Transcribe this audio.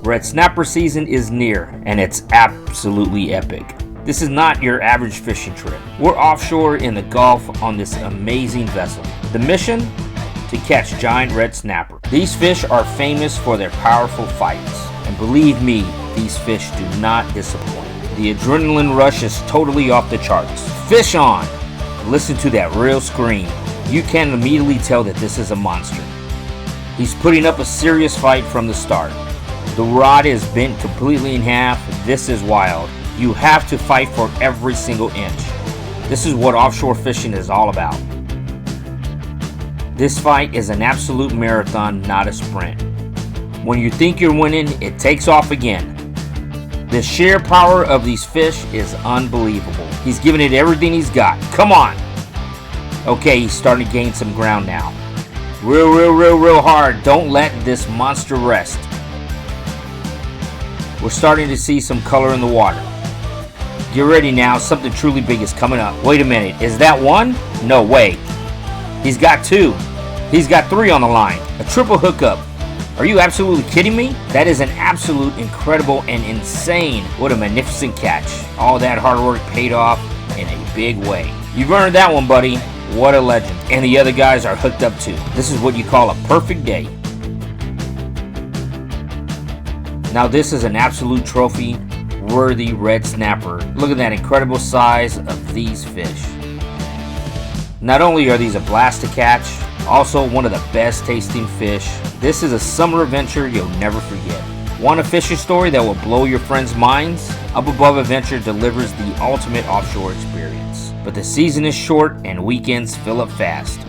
Red snapper season is near, and it's absolutely epic. This is not your average fishing trip. We're offshore in the Gulf on this amazing vessel. The mission? To catch giant red snapper. These fish are famous for their powerful fights, and believe me, these fish do not disappoint. The adrenaline rush is totally off the charts. Fish on! Listen to that real scream. You can immediately tell that this is a monster. He's putting up a serious fight from the start. The rod is bent completely in half. This is wild. You have to fight for every single inch. This is what offshore fishing is all about. This fight is an absolute marathon, not a sprint. When you think you're winning, it takes off again. The sheer power of these fish is unbelievable. He's giving it everything he's got. Come on! Okay, he's starting to gain some ground now. Real hard. Don't let this monster rest. We're starting to see some color in the water. Get ready now, something truly big is coming up. Wait a minute, is that one? No way. He's got two. He's got three on the line. A triple hookup. Are you absolutely kidding me? That is an absolute incredible and insane. What a magnificent catch. All that hard work paid off in a big way. You've earned that one, buddy. What a legend. And the other guys are hooked up too. This is what you call a perfect day. Now this is an absolute trophy worthy red snapper. Look at that incredible size of these fish. Not only are these a blast to catch, also one of the best tasting fish. This is a summer adventure you'll never forget. Want a fishing story that will blow your friends' minds? Up Above Adventure delivers the ultimate offshore experience. But the season is short and weekends fill up fast.